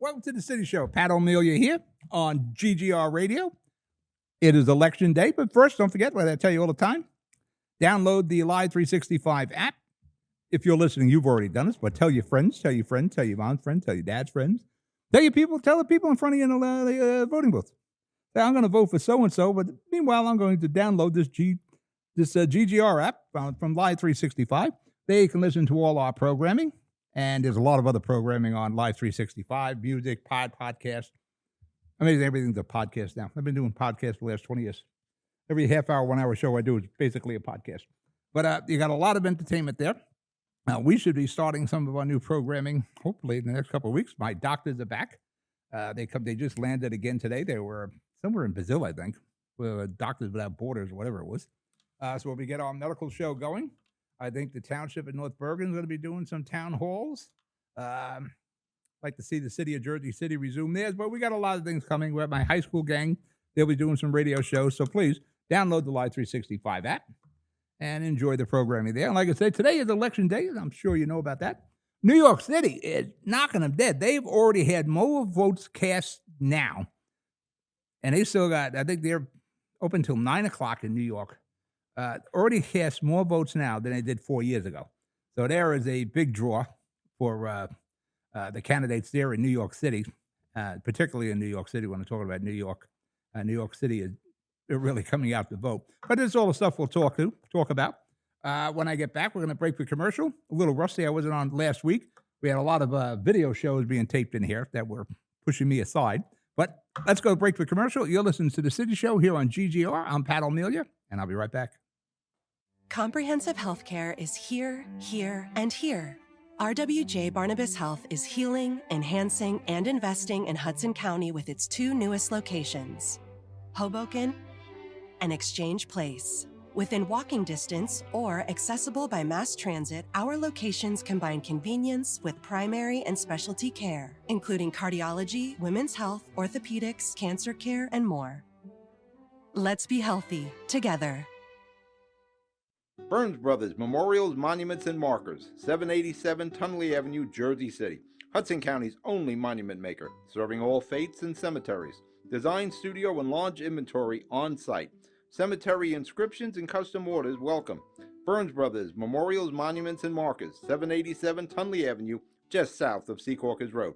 Welcome to the City Show. Pat O'Melia here on GGR Radio. It is election day, but first, don't forget what I tell you all the time. Download the Live 365 app. If you're listening, you've already done this, but tell your friends, tell your mom's friends, tell your dad's friends, tell the people in front of you in the voting booth. Say, I'm going to vote for so-and-so, but meanwhile, I'm going to download this GGR app from Live 365. There you can listen to all our programming, and there's a lot of other programming on Live 365, music, podcasts. I mean, everything's a podcast now. I've been doing podcasts for the last 20 years. Every half hour, 1 hour show I do is basically a podcast. But you got a lot of entertainment there. We should be starting some of our new programming, hopefully in the next couple of weeks. My doctors are back. They just landed again today. They were somewhere in Brazil, I think, with Doctors Without Borders, whatever it was. So we get our medical show going. I think the township in North Bergen is going to be doing some town halls. Like to see the city of Jersey City resume theirs, but we got a lot of things coming. We have my high school gang. They'll be doing some radio shows. So please download the Live 365 app and enjoy the programming there. And like I said, today is election day. I'm sure you know about that. New York City is knocking them dead. They've already had more votes cast now. And they still got, I think they're open until 9 o'clock in New York. Already cast more votes now than they did 4 years ago. So there is a big draw for the candidates there in New York City, particularly in New York City when I'm talking about New York. New York City is really coming out to vote. But it's all the stuff we'll talk about. When I get back, we're going to break for commercial. A little rusty. I wasn't on last week. We had a lot of video shows being taped in here that were pushing me aside. But let's go break for commercial. You're listening to The City Show here on GGR. I'm Pat O'Melia, and I'll be right back. Comprehensive healthcare is here, here, and here. RWJ Barnabas Health is healing, enhancing, and investing in Hudson County with its two newest locations, Hoboken and Exchange Place. Within walking distance or accessible by mass transit, our locations combine convenience with primary and specialty care, including cardiology, women's health, orthopedics, cancer care, and more. Let's be healthy together. Burns Brothers Memorials, Monuments, and Markers, 787 Tunley Avenue, Jersey City. Hudson County's only monument maker, serving all faiths and cemeteries. Design, studio, and large inventory on site. Cemetery inscriptions and custom orders welcome. Burns Brothers Memorials, Monuments, and Markers, 787 Tunley Avenue, just south of Secaucus Road.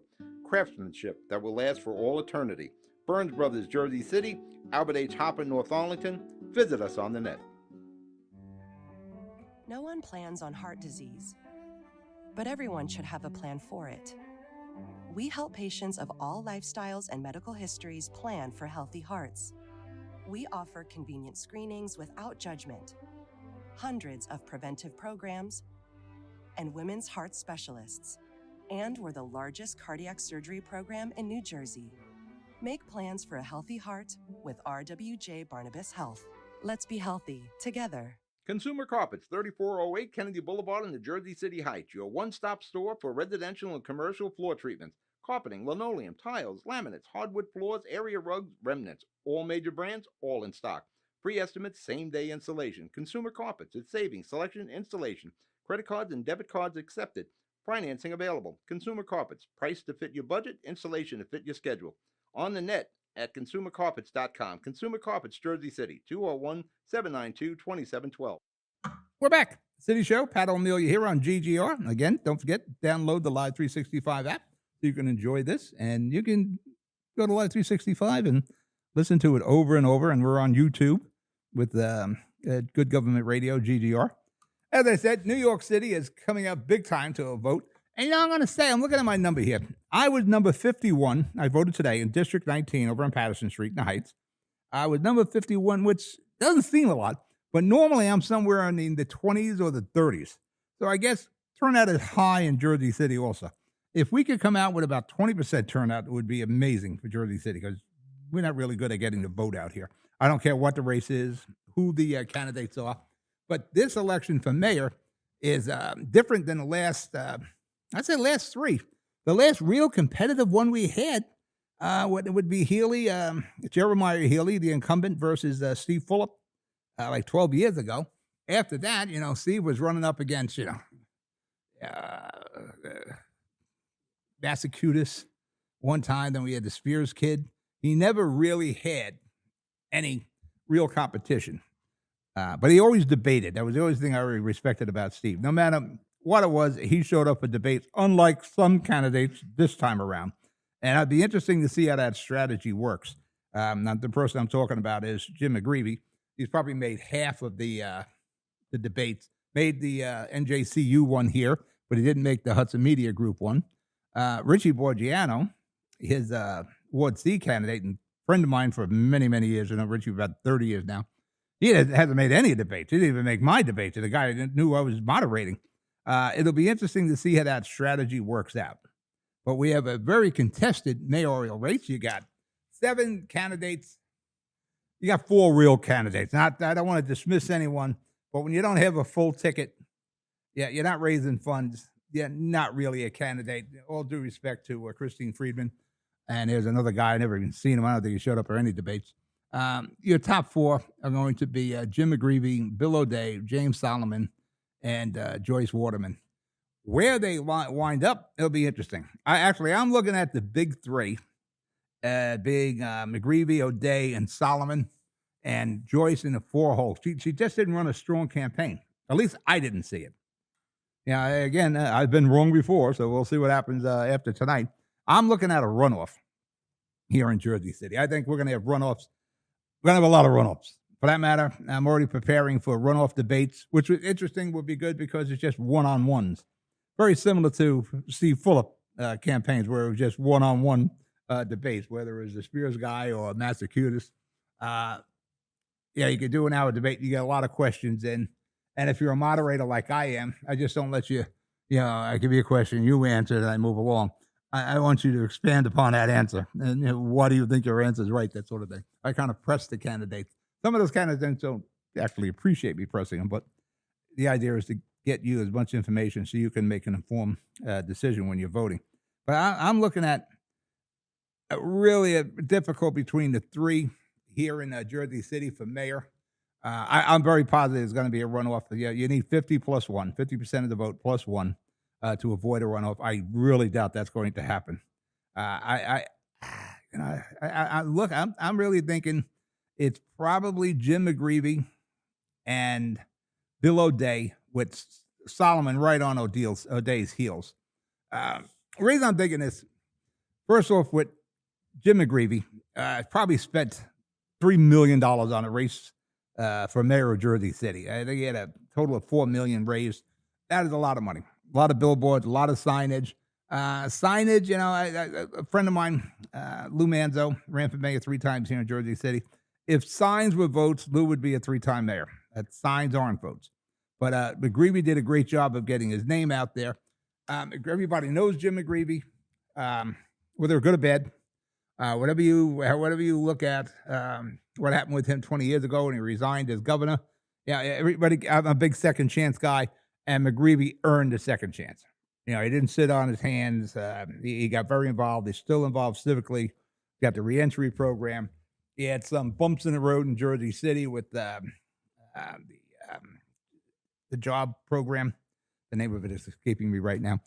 Craftsmanship that will last for all eternity. Burns Brothers, Jersey City, Albert H. Hopper, North Arlington. Visit us on the net. No one plans on heart disease, but everyone should have a plan for it. We help patients of all lifestyles and medical histories plan for healthy hearts. We offer convenient screenings without judgment, hundreds of preventive programs, and women's heart specialists. And we're the largest cardiac surgery program in New Jersey. Make plans for a healthy heart with RWJ Barnabas Health. Let's be healthy together. Consumer Carpets, 3408 Kennedy Boulevard in the Jersey City Heights, your one-stop store for residential and commercial floor treatments, carpeting, linoleum, tiles, laminates, hardwood floors, area rugs, remnants, all major brands, all in stock. Free estimates, same-day installation. Consumer Carpets, it's savings, selection, installation. Credit cards and debit cards accepted. Financing available. Consumer Carpets, price to fit your budget, installation to fit your schedule. On the net at consumercarpets.com. Consumer Carpets, Jersey City, 201-792-2712. We're back. City Show, Pat O'Melia here on GGR. Again, don't forget, download the Live 365 app so you can enjoy this. And you can go to Live 365 and listen to it over and over. And we're on YouTube with Good Government Radio, GGR. As I said, New York City is coming up big time to a vote. And I'm going to say, I'm looking at my number here. I was number 51. I voted today in District 19 over on Patterson Street in the Heights. I was number 51, which doesn't seem a lot, but normally I'm somewhere in the 20s or the 30s. So I guess turnout is high in Jersey City also. If we could come out with about 20% turnout, it would be amazing for Jersey City because we're not really good at getting the vote out here. I don't care what the race is, who the candidates are, but this election for mayor is different than the last I'd say last three. The last real competitive one we had would be Healy, Jeremiah Healy, the incumbent, versus Steve Fulop, like 12 years ago. After that, Steve was running up against, Massachusetts, one time. Then we had the Spears kid. He never really had any real competition, but he always debated. That was the only thing I really respected about Steve. No matter what it was, he showed up for debates, unlike some candidates this time around. And it'd be interesting to see how that strategy works. Now, the person I'm talking about is Jim McGreevy. He's probably made half of the debates. Made the NJCU one here, but he didn't make the Hudson Media Group one. Richie Borgiano, his Ward C candidate and friend of mine for many, many years. I know Richie for about 30 years now. He hasn't made any debates. He didn't even make my debates. The guy knew I was moderating. It'll be interesting to see how that strategy works out. But we have a very contested mayoral race. You got 7 candidates. You got 4 real candidates. I don't want to dismiss anyone, but when you don't have a full ticket, you're not raising funds. You're not really a candidate. All due respect to Christine Friedman. And there's another guy, I never even seen him. I don't think he showed up for any debates. Your top 4 are going to be Jim McGreevy, Bill O'Day, James Solomon, and Joyce Waterman. Where they wind up, it'll be interesting. I'm looking at the big 3, McGreevy, O'Day, and Solomon, and Joyce in the 4 hole. She just didn't run a strong campaign. At least I didn't see it. Yeah, again, I've been wrong before, so we'll see what happens after tonight. I'm looking at a runoff here in Jersey City. I think we're going to have runoffs. We're going to have a lot of runoffs. For that matter, I'm already preparing for runoff debates, which was interesting, would be good because it's just one-on-ones. Very similar to Steve Fuller campaigns where it was just one-on-one debates, whether it was the Spears guy or Massachusetts. You could do an hour debate. You get a lot of questions in. And if you're a moderator like I am, I just don't let you, I give you a question, you answer, and I move along. I want you to expand upon that answer. And why do you think your answer is right? That sort of thing. I kind of press the candidates. Some of those candidates don't actually appreciate me pressing them, but the idea is to get you as much information so you can make an informed decision when you're voting. But I'm looking at really a difficult between the 3 here in Jersey City for mayor. I'm very positive it's going to be a runoff. You need 50 plus 1, 50% of the vote plus 1 to avoid a runoff. I really doubt that's going to happen. Look, I'm really thinking it's probably Jim McGreevy and Bill O'Day with Solomon right on O'Day's heels. The reason I'm thinking this, first off, with Jim McGreevy, probably spent $3 million on a race for mayor of Jersey City. I think he had a total of $4 million raised. That is a lot of money. A lot of billboards, a lot of signage. A friend of mine, Lou Manzo, ran for mayor 3 times here in Jersey City. If signs were votes, Lou would be a 3-time mayor. Signs aren't votes. But McGreevy did a great job of getting his name out there. Everybody knows Jim McGreevy, whether good or bad. Whatever you look at, what happened with him 20 years ago when he resigned as governor. Everybody, I'm a big second chance guy, and McGreevy earned a second chance. He didn't sit on his hands. He got very involved. He's still involved civically. Got the reentry program. He had some bumps in the road in Jersey City with the job program. The name of it is escaping me right now.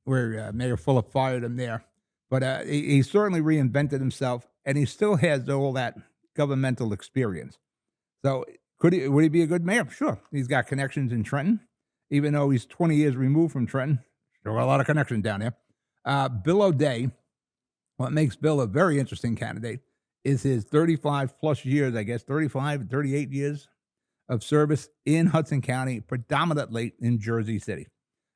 Where Mayor Fuller fired him there. But he certainly reinvented himself, and he still has all that governmental experience. So would he be a good mayor? Sure. He's got connections in Trenton, even though he's 20 years removed from Trenton. Still got a lot of connections down there. Bill O'Day, what makes Bill a very interesting candidate is his 35 plus years, 38 years of service in Hudson County, predominantly in Jersey City,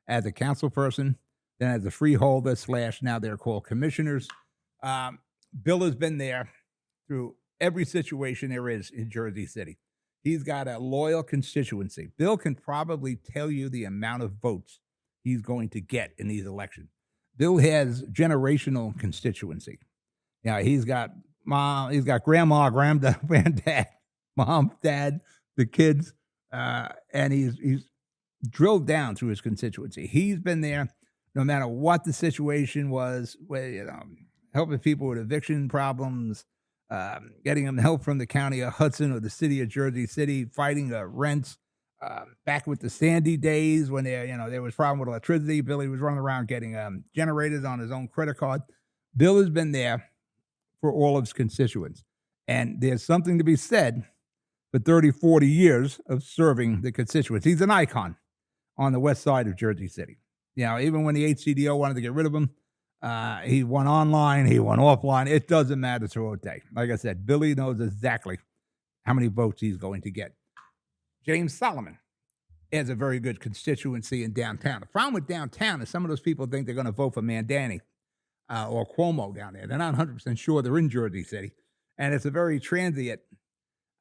as a council person, then as a freeholder / now they're called commissioners. Bill has been there through every situation there is in Jersey City. He's got a loyal constituency. Bill can probably tell you the amount of votes he's going to get in these elections. Bill has generational constituency. He's got mom, he's got grandma, granddad, mom, dad, the kids, and he's drilled down through his constituency. He's been there no matter what the situation was, helping people with eviction problems, getting them help from the county of Hudson or the city of Jersey City, fighting rents. Back with the Sandy days when there was problem with electricity, Billy was running around getting generators on his own credit card. Bill has been there for all of his constituents. And there's something to be said for 30, 40 years of serving the constituents. He's an icon on the west side of Jersey City. Even when the HCDO wanted to get rid of him, he won online, he won offline. It doesn't matter to O'Day. Like I said, Billy knows exactly how many votes he's going to get. James Solomon has a very good constituency in downtown. The problem with downtown is some of those people think they're going to vote for Mandani or Cuomo down there. They're not 100% sure they're in Jersey City. And it's a very transient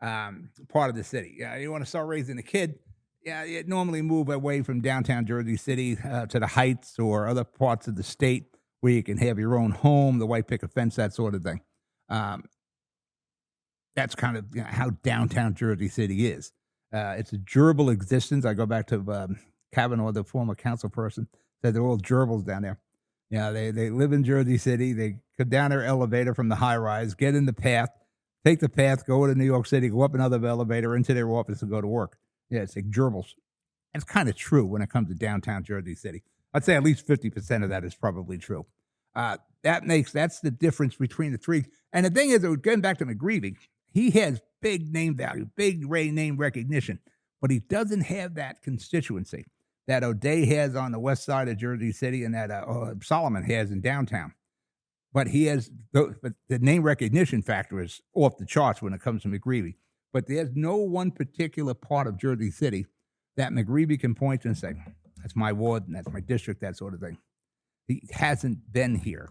part of the city. You want to start raising a kid, you normally move away from downtown Jersey City to the Heights or other parts of the state where you can have your own home, the white picket fence, that sort of thing. That's kind of how downtown Jersey City is. It's a gerbil existence. I go back to Kavanaugh, the former council person, said they're all gerbils down there. They live in Jersey City. They come down their elevator from the high rise, get in the path, take the path, go to New York City, go up another elevator into their office and go to work. It's like gerbils. It's kind of true when it comes to downtown Jersey City. I'd say at least 50% of that is probably true. That's the difference between the three. And the thing is, getting back to McGreevy, he has big name value, big name recognition, but he doesn't have that constituency that O'Day has on the west side of Jersey City and that Solomon has in downtown. But he has but the name recognition factor is off the charts when it comes to McGreevy. But there's no one particular part of Jersey City that McGreevy can point to and say, that's my ward and that's my district, that sort of thing. He hasn't been here.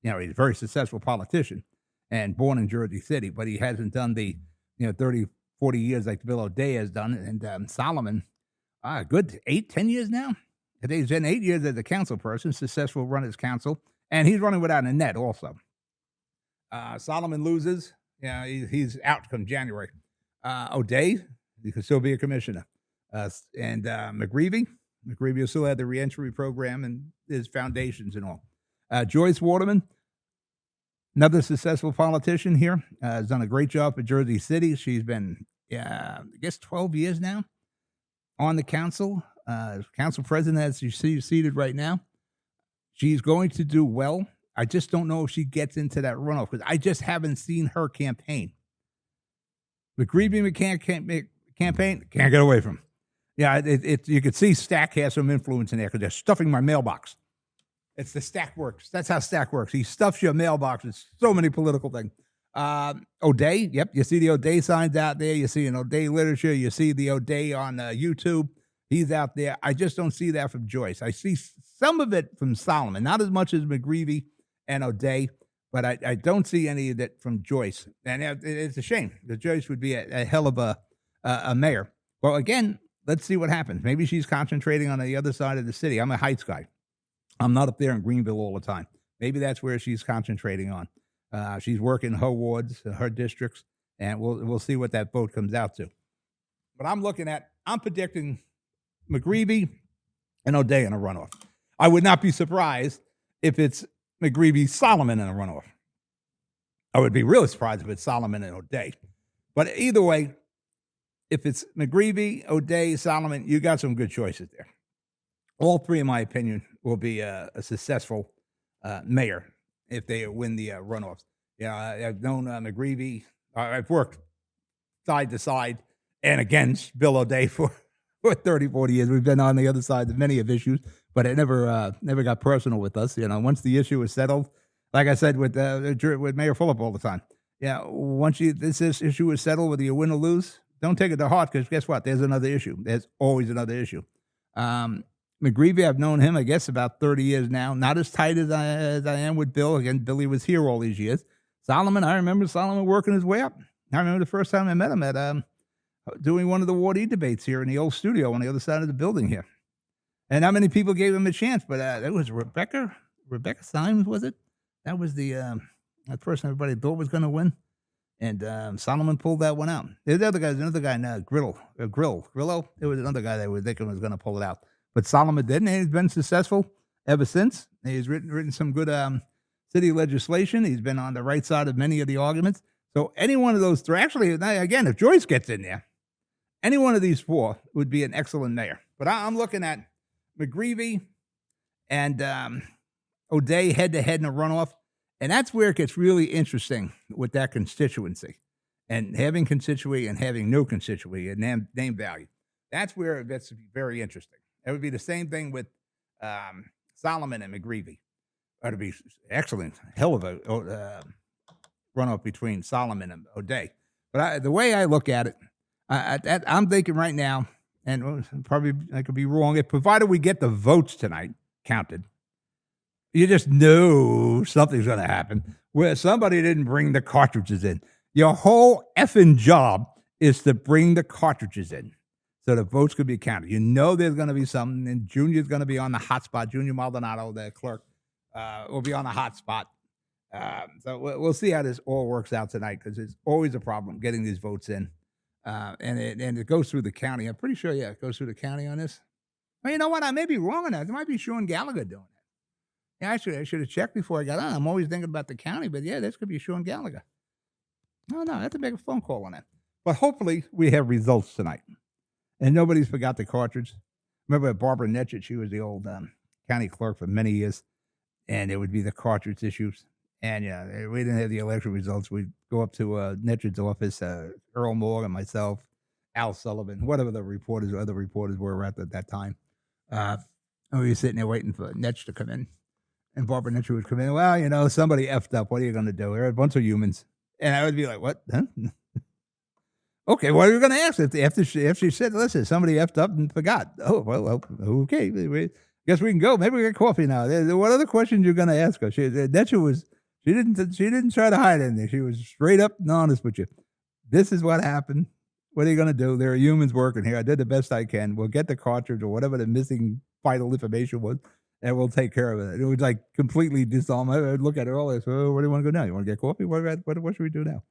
He's a very successful politician and born in Jersey City, but he hasn't done the 30, 40 years like Bill O'Day has done. And Solomon, good 8-10 years now. He's been 8 years as a council person, successful run as council, and he's running without a net also. Solomon loses. He's out come January. O'Day, he could still be a commissioner. And McGreevy will still have the reentry program and his foundations and all. Joyce Waterman, another successful politician here, has done a great job for Jersey City. She's been, I guess, 12 years now on the council. Council president, as you see seated right now. She's going to do well. I just don't know if she gets into that runoff because I just haven't seen her campaign. McGreevy campaign, can't get away from. You could see Stack has some influence in there because they're stuffing my mailbox. It's the Stack works. That's how Stack works. He stuffs your mailbox with so many political things. O'Day, yep, you see the O'Day signs out there. You see an O'Day literature. You see the O'Day on YouTube. He's out there. I just don't see that from Joyce. I see some of it from Solomon, not as much as McGreevy and O'Day, but I don't see any of it from Joyce. And it's a shame because Joyce would be a hell of a mayor. Well, again, let's see what happens. Maybe she's concentrating on the other side of the city. I'm a Heights guy. I'm not up there in Greenville all the time. Maybe that's where she's concentrating on. She's working her wards, her districts, and we'll see what that vote comes out to. But I'm predicting McGreevy and O'Day in a runoff. I would not be surprised if it's McGreevy Solomon in a runoff. I would be really surprised if it's Solomon and O'Day. But either way, if it's McGreevy, O'Day, Solomon, you got some good choices there. All three, in my opinion, will be a successful mayor if they win the runoffs. I've known McGreevy. I've worked side to side and against Bill O'Day for 30, 40 years. We've been on the other side of many of issues, but it never got personal with us. Once the issue was settled, like I said with Mayor Fulop all the time. Once this issue is settled, whether you win or lose, don't take it to heart because guess what? There's another issue. There's always another issue. McGreevy, I've known him, I guess, about 30 years now. Not as tight as I am with Bill. Again, Billy was here all these years. Solomon, I remember Solomon working his way up. I remember the first time I met him at doing one of the Ward E debates here in the old studio on the other side of the building here. And not many people gave him a chance, but it was Rebecca Symes, was it? That was that person everybody thought was going to win. And Solomon pulled that one out. There's another guy now, Grillo. There was another guy that was thinking was going to pull it out. But Solomon didn't, and he's been successful ever since. He's written some good city legislation. He's been on the right side of many of the arguments. So any one of those three, actually, again, if Joyce gets in there, any one of these four would be an excellent mayor. But I'm looking at McGreevy and O'Day head-to-head in a runoff. And that's where it gets really interesting with that constituency and having constituency and having no constituency and name value. That's where it gets to be very interesting. It would be the same thing with Solomon and McGreevy. That would be excellent, hell of a runoff between Solomon and O'Day. But the way I look at it, I'm thinking right now, and probably I could be wrong, if provided we get the votes tonight counted, you just know something's going to happen where somebody didn't bring the cartridges in. Your whole effing job is to bring the cartridges in so the votes could be counted. You know there's going to be something, and Junior's going to be on the hot spot. Junior Maldonado, the clerk, will be on the hot spot. So we'll see how this all works out tonight, because it's always a problem getting these votes in. And it goes through the county. I'm pretty sure, it goes through the county on this. Well, you know what? I may be wrong on that. It might be Sean Gallagher doing it. Yeah, I should have checked before I got on. I'm always thinking about the county, but yeah, this could be Sean Gallagher. No, I have to make a phone call on that. But hopefully we have results tonight. And nobody's forgot the cartridge. Remember Barbara Netchett? She was the old county clerk for many years. And it would be the cartridge issues. And we didn't have the election results. We'd go up to Netchett's office, Earl Moore and myself, Al Sullivan, whatever the other reporters were at that time. And we were sitting there waiting for Netch to come in. And Barbara Netchett would come in. Well, somebody effed up. What are you going to do? They're a bunch of humans. And I would be like, what? Huh? Okay, what are you going to ask? If she said, listen, somebody effed up and forgot. Oh, well, okay. Guess we can go. Maybe we get coffee now. What other questions you're going to ask her? Netchett she didn't try to hide anything. She was straight up and honest with you. This is what happened. What are you going to do? There are humans working here. I did the best I can. We'll get the cartridge or whatever the missing vital information was, and we'll take care of it. It was like completely disarm. I would look at her all this. Oh, where do you want to go now? You want to get coffee? What should we do now?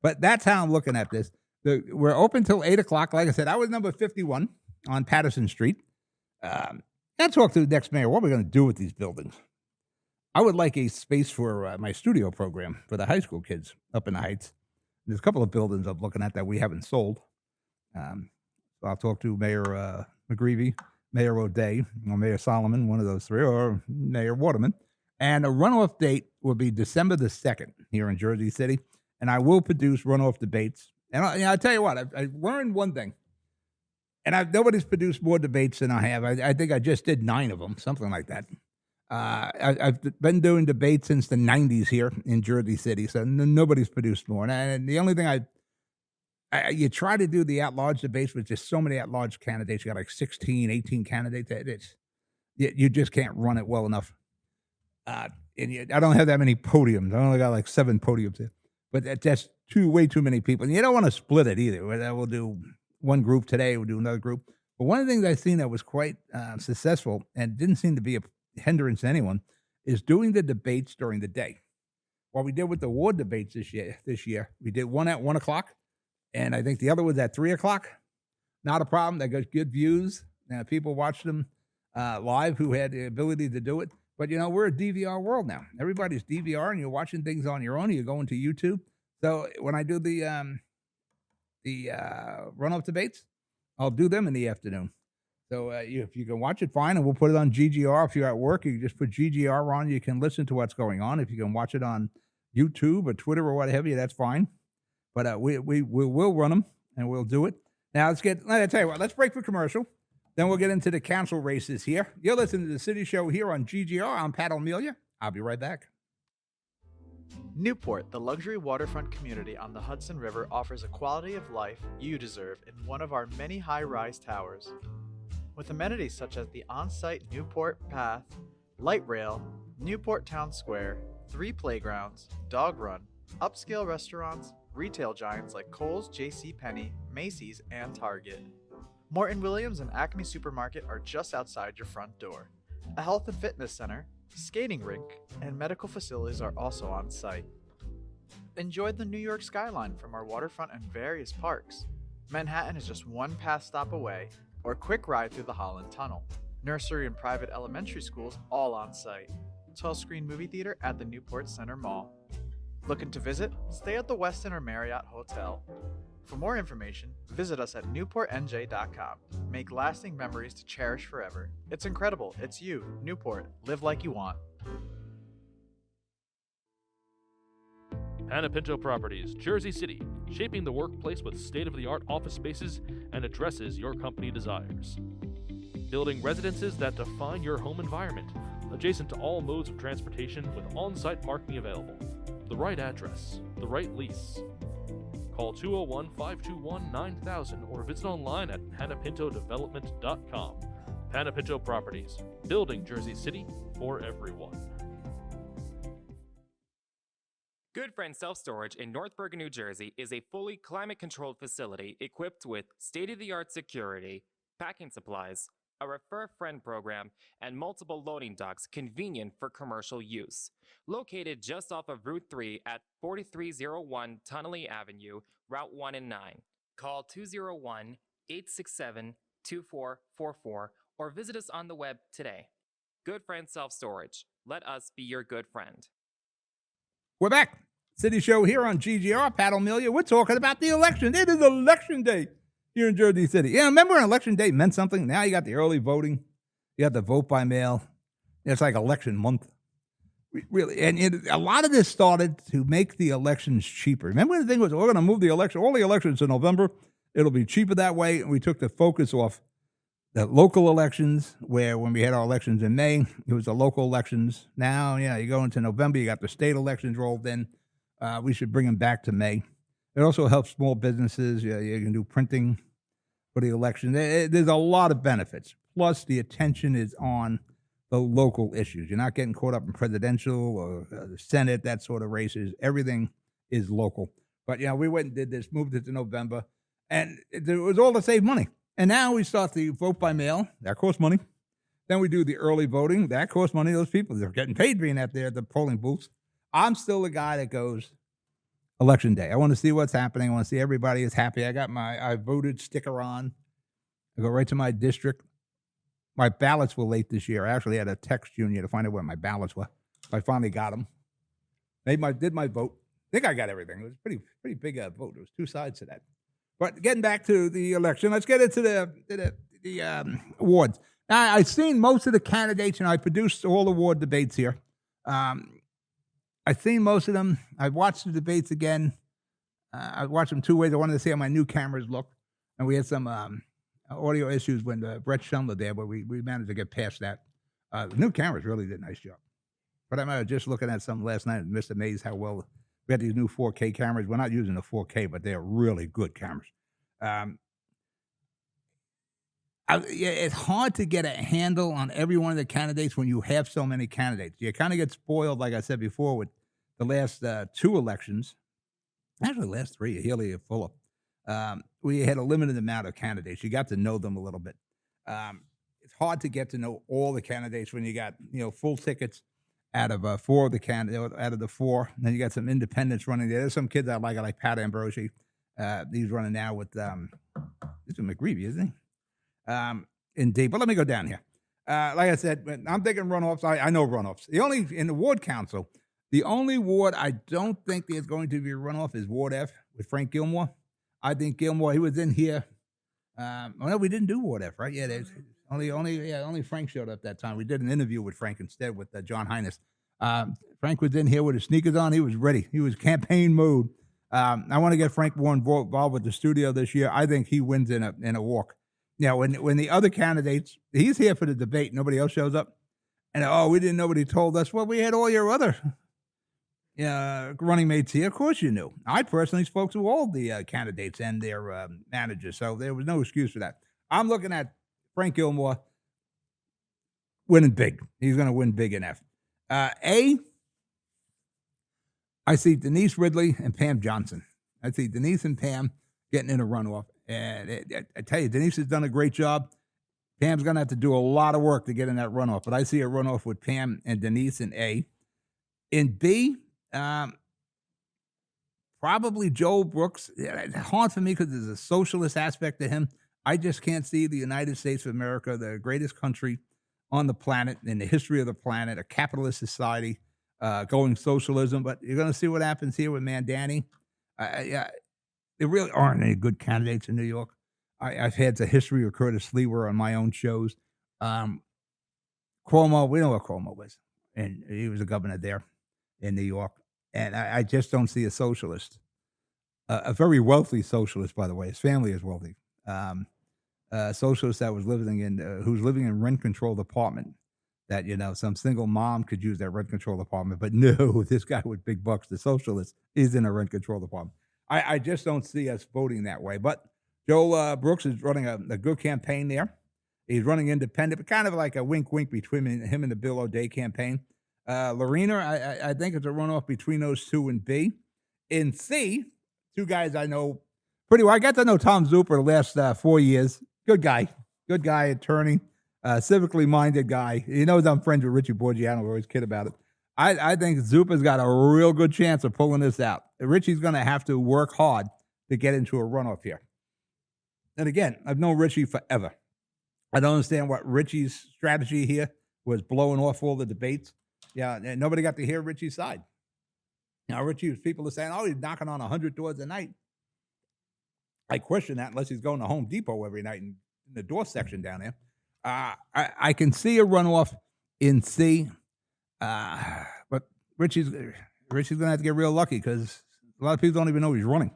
But that's how I'm looking at this. We're open till 8 o'clock. Like I said, I was number 51 on Patterson Street. I talked to the next mayor. What are we going to do with these buildings? I would like a space for my studio program for the high school kids up in the Heights. There's a couple of buildings I'm looking at that we haven't sold. So I'll talk to Mayor McGreevy, Mayor O'Day, or Mayor Solomon, one of those three, or Mayor Waterman. And a runoff date will be December the 2nd here in Jersey City. And I will produce runoff debates. And I'll tell you what, I learned one thing. And nobody's produced more debates than I have. I think I just did 9 of them, something like that. I've been doing debates since the 90s here in Jersey City, so nobody's produced more. And the only thing you try to do the at-large debates with just so many at-large candidates. You got like 16, 18 candidates. You just can't run it well enough. I don't have that many podiums. I only got like 7 podiums here. But that's way too many people. And you don't want to split it either. We'll do one group today, we'll do another group. But one of the things I've seen that was quite successful and didn't seem to be a hindrance to anyone is doing the debates during the day. What we did with the ward debates this year, we did one at 1 o'clock, and I think the other was at 3 o'clock. Not a problem. They got good views. People watched them live who had the ability to do it. But, we're a DVR world now. Everybody's DVR, and you're watching things on your own. You're going to YouTube. So when I do the runoff debates, I'll do them in the afternoon. So if you can watch it, fine, and we'll put it on GGR. If you're at work, you can just put GGR on. You can listen to what's going on. If you can watch it on YouTube or Twitter or what have you, that's fine. But we will run them, and we'll do it. Now, let's tell you what, let's break for commercial. Then we'll get into the council races here. You're listening to The City Show here on GGR. I'm Pat O'Melia. I'll be right back. Newport, the luxury waterfront community on the Hudson River, offers a quality of life you deserve in one of our many high-rise towers. With amenities such as the on-site Newport Path, light rail, Newport Town Square, 3 playgrounds, dog run, upscale restaurants, retail giants like Kohl's, JCPenney, Macy's, and Target. Morton Williams and Acme Supermarket are just outside your front door. A health and fitness center, skating rink, and medical facilities are also on site. Enjoy the New York skyline from our waterfront and various parks. Manhattan is just one pass stop away, or a quick ride through the Holland Tunnel. Nursery and private elementary schools all on site. 12-screen movie theater at the Newport Center Mall. Looking to visit? Stay at the Westin or Marriott Hotel. For more information, visit us at newportnj.com. Make lasting memories to cherish forever. It's incredible. It's you, Newport. Live like you want. Panapinto Properties, Jersey City, shaping the workplace with state-of-the-art office spaces and addresses your company desires. Building residences that define your home environment, adjacent to all modes of transportation with on-site parking available. The right address, the right lease. Call 201-521-9000 or visit online at panapintodevelopment.com. Panapinto Properties, building Jersey City for everyone. Good Friend Self-Storage in Northburg, New Jersey is a fully climate-controlled facility equipped with state-of-the-art security, packing supplies, a Refer Friend program, and multiple loading docks convenient for commercial use. Located just off of Route 3 at 4301 Tunnelly Avenue, Route 1 and 9. Call 201-867-2444 or visit us on the web today. Good Friend Self-Storage. Let us be your good friend. We're back. City Show here on GGR. Pat O'Melia. We're talking about the election. It is election day here in Jersey City. Yeah, remember when election day meant something? Now you got the early voting. You got the vote by mail. It's like election month. Really. And a lot of this started to make the elections cheaper. Remember when the thing was, we're going to move the election, all the elections to November. It'll be cheaper that way. And we took the focus off the local elections, where when we had our elections in May, it was the local elections. Now, you go into November, you got the state elections rolled in. We should bring them back to May. It also helps small businesses. You can do printing for the election. There's a lot of benefits. Plus, the attention is on the local issues. You're not getting caught up in presidential or the Senate, that sort of races. Everything is local. But, we went and did this, moved it to November, and it was all to save money. And now we start the vote by mail. That costs money. Then we do the early voting. That costs money. Those people, they're getting paid being out there at the polling booths. I'm still the guy that goes election day. I want to see what's happening. I want to see everybody is happy. I got I voted sticker on. I go right to my district. My ballots were late this year. I actually had to text Junior to find out where my ballots were. I finally got them. Did my vote. I think I got everything. It was a pretty big vote. There was two sides to that. But getting back to the election, let's get into the awards. Now, I've seen most of the candidates, I produced all award debates here. I've seen most of them. I've watched the debates again. I watched them two ways. I wanted to see how my new cameras look. And we had some audio issues when Brett Schumler there, but we managed to get past that. The new cameras really did a nice job. But I'm just looking at something last night and just amazed how well we had these new 4K cameras. We're not using the 4K, but they're really good cameras. It's hard to get a handle on every one of the candidates when you have so many candidates. You kind of get spoiled, like I said before, with the last two elections. Actually, the last three, Healy and Fuller. We had a limited amount of candidates. You got to know them a little bit. It's hard to get to know all the candidates when you got full tickets out of four of the candidates, out of the four. And then you got some independents running there. There's some kids I like Pat Ambrosi. He's running now with this is McGreevy, isn't he? In D. But let me go down here. Like I said, I'm thinking runoffs. I know runoffs. In the ward council, the only ward I don't think there's going to be a runoff is Ward F with Frank Gilmore. I think Gilmore, he was in here. No, we didn't do Ward F, right? Yeah, there's only Frank showed up that time. We did an interview with Frank instead with John Hines. Frank was in here with his sneakers on. He was ready. He was campaign mode. I want to get Frank more involved with the studio this year. I think he wins in a walk. When the other candidates, he's here for the debate, nobody else shows up. And, we didn't know what he told us. Well, we had all your other running mates here. Of course you knew. I personally spoke to all the candidates and their managers, so there was no excuse for that. I'm looking at Frank Gilmore winning big. He's going to win big in F. I see Denise Ridley and Pam Johnson. I see Denise and Pam getting in a runoff. And I tell you, Denise has done a great job. Pam's going to have to do a lot of work to get in that runoff. But I see a runoff with Pam and Denise in A. In B, probably Joel Brooks. It's hard for me because there's a socialist aspect to him. I just can't see the United States of America, the greatest country on the planet, in the history of the planet, a capitalist society, going socialism. But you're going to see what happens here with Mandani. There really aren't any good candidates in New York. I've had the history of Curtis Lewer on my own shows. Cuomo, we know what Cuomo was. And he was a governor there in New York. And I just don't see a socialist, a very wealthy socialist, by the way. His family is wealthy. A socialist that was living in, who's living in rent-controlled apartment. That some single mom could use that rent-controlled apartment, but no, this guy with big bucks, the socialist, is in a rent-controlled apartment. I just don't see us voting that way. But Joel Brooks is running a good campaign there. He's running independent, but kind of like a wink-wink between him and the Bill O'Day campaign. Lorena, I think it's a runoff between those two in B. In C, two guys I know pretty well. I got to know Tom Zuper the last 4 years. Good guy, attorney, civically minded guy. He knows I'm friends with Richie Borgiano. We always kid about it. I think Zuper's got a real good chance of pulling this out. Richie's going to have to work hard to get into a runoff here. And again, I've known Richie forever. I don't understand what Richie's strategy here was, blowing off all the debates. Yeah, and nobody got to hear Richie's side. Now, Richie, people are saying, oh, he's knocking on 100 doors a night. I question that unless he's going to Home Depot every night in the door section down there. I can see a runoff in C, but Richie's going to have to get real lucky because a lot of people don't even know he's running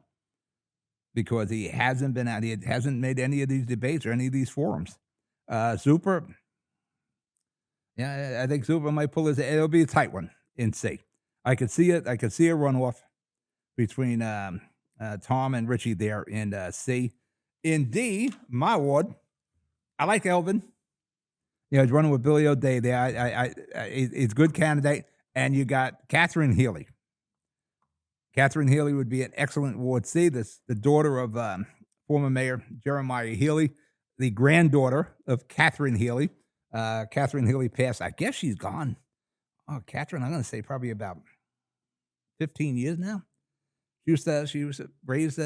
because he hasn't been out. He hasn't made any of these debates or any of these forums. Zuper, yeah, I think Zuper might pull his. It'll be a tight one in C. I could see it. I could see a runoff between Tom and Richie there in C. In D, my ward, I like Elvin. He's running with Billy O'Day there. He's a good candidate. And you got Catherine Healy. Catherine Healy would be an excellent Ward C. The daughter of former Mayor Jeremiah Healy, the granddaughter of Catherine Healy. Catherine Healy passed. I guess she's gone. Oh, Catherine, I'm going to say probably about 15 years now. She was raised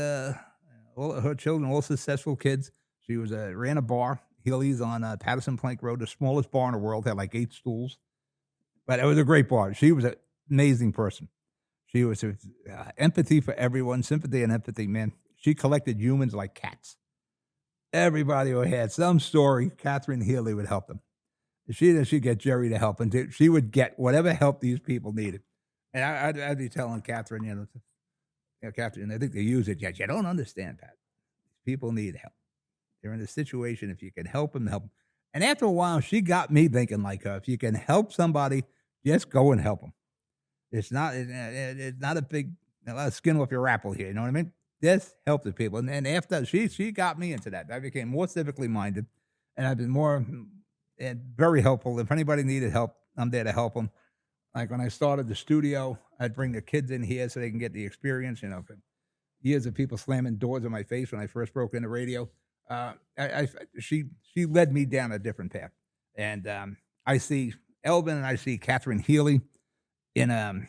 all her children, all successful kids. She was ran a bar. Healy's on Patterson Plank Road, the smallest bar in the world, had like 8 stools. But it was a great bar. She was an amazing person. She was empathy for everyone, sympathy and empathy, man. She collected humans like cats. Everybody who had some story, Catherine Healy would help them. She'd get Jerry to help, and she would get whatever help these people needed. And I'd be telling Catherine, Catherine, I think they use it yet. You don't understand, Pat. People need help. They're in a situation, if you can help them, help them. And after a while, she got me thinking like her. If you can help somebody, just go and help them. It's not a big skin off your apple here. You know what I mean? Just help the people. And after she got me into that. I became more civically minded, and I've been more and very helpful. If anybody needed help, I'm there to help them. Like when I started the studio, I'd bring the kids in here so they can get the experience. Years of people slamming doors in my face when I first broke into radio. She led me down a different path, and I see Elvin and I see Catherine Healy in a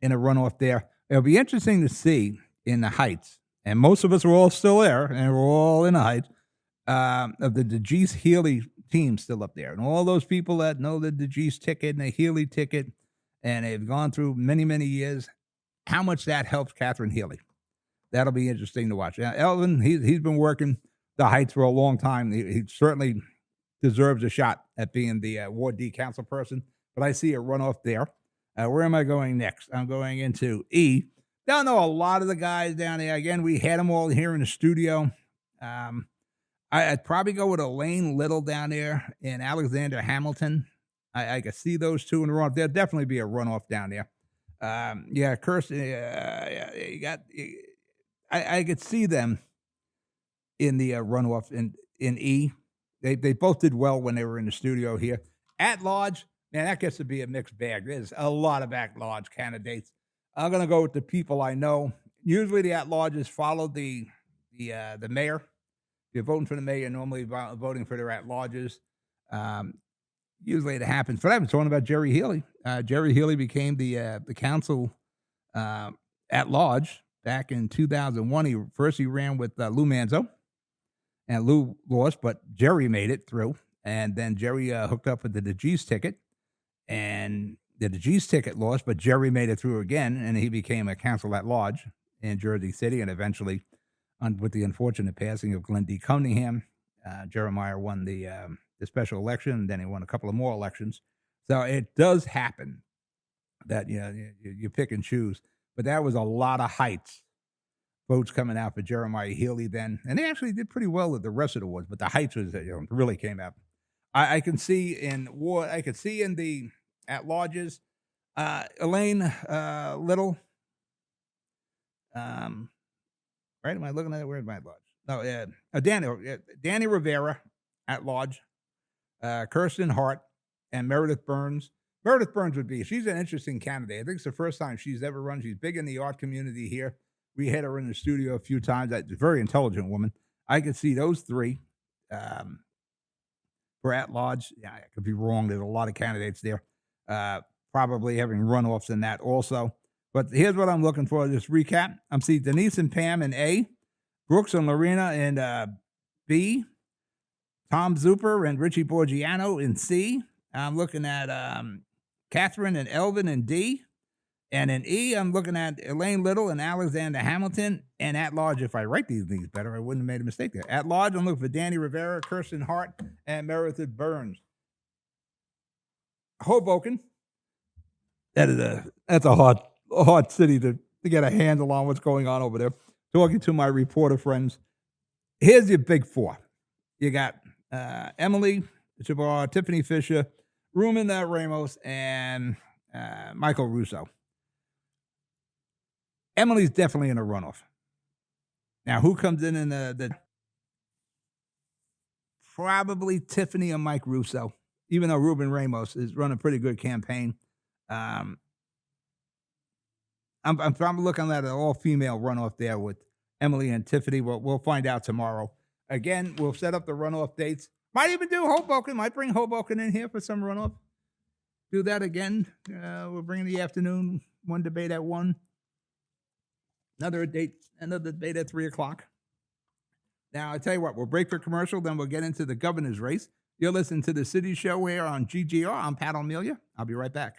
runoff there. It'll be interesting to see in the Heights, and most of us are all still there, and we're all in the Heights of the DeGeese Healy team still up there, and all those people that know the DeGeese ticket and the Healy ticket, and they've gone through many, many years. How much that helps Catherine Healy? That'll be interesting to watch. Elvin, he's been working the Heights for a long time. He certainly deserves a shot at being the Ward D council person, but I see a runoff there. Where am I going next? I'm going into E. Don't know a lot of the guys down there. Again, we had them all here in the studio. I'd probably go with Elaine Little down there and Alexander Hamilton. I could see those two in the runoff. There'll definitely be a runoff down there. Kirsten, you got. I could see them in the runoff in E. They both did well when they were in the studio here. At large, man, that gets to be a mixed bag. There's a lot of at-large candidates. I'm going to go with the people I know. Usually the at-larges follow the mayor. If you're voting for the mayor, you're normally voting for their at-larges. Usually it happens. But I'm talking about Jerry Healy. Jerry Healy became the council at-large back in 2001. He ran with Lou Manzo. And Lou lost, but Jerry made it through. And then Jerry hooked up with the DeGeese ticket. And the DeGeese ticket lost, but Jerry made it through again. And he became a council at large in Jersey City. And eventually, with the unfortunate passing of Glenn D. Cunningham, Jeremiah won the special election. And then he won a couple of more elections. So it does happen that you pick and choose. But that was a lot of Heights votes coming out for Jeremiah Healy then, and they actually did pretty well with the rest of the wards. But the Heights was really came out. I can see in the at larges, Elaine Little. Right? Am I looking at it? Where's my lodge? No, Danny Rivera at large, Kirsten Hart, and Meredith Burns. Meredith Burns she's an interesting candidate. I think it's the first time she's ever run. She's big in the art community here. We had her in the studio a few times. She's a very intelligent woman. I could see those three for at large. Yeah, I could be wrong. There's a lot of candidates there, probably having runoffs in that also. But here's what I'm looking for. Just recap. I'm seeing Denise and Pam in A, Brooks and Lorena in B, Tom Zuper and Richie Borgiano in C. I'm looking at Catherine and Elvin in D. And in E, I'm looking at Elaine Little and Alexander Hamilton. And at large, if I write these things better, I wouldn't have made a mistake there. At large, I'm looking for Danny Rivera, Kirsten Hart, and Meredith Burns. Hoboken. That's a hard city to get a handle on what's going on over there. Talking to my reporter friends. Here's your big four. You got Emily Chabar, Tiffany Fisher, Ruben Ramos, and Michael Russo. Emily's definitely in a runoff. Now, who comes in the probably Tiffany or Mike Russo, even though Ruben Ramos is running a pretty good campaign. I'm looking at an all-female runoff there with Emily and Tiffany. We'll find out tomorrow. Again, we'll set up the runoff dates. Might even do Hoboken. Might bring Hoboken in here for some runoff. Do that again. We'll bring in the afternoon. One debate at 1. Another debate at 3 o'clock. Now, I tell you what, we'll break for commercial, then we'll get into the governor's race. You're listening to the City Show here on GGR. I'm Pat O'Melia. I'll be right back.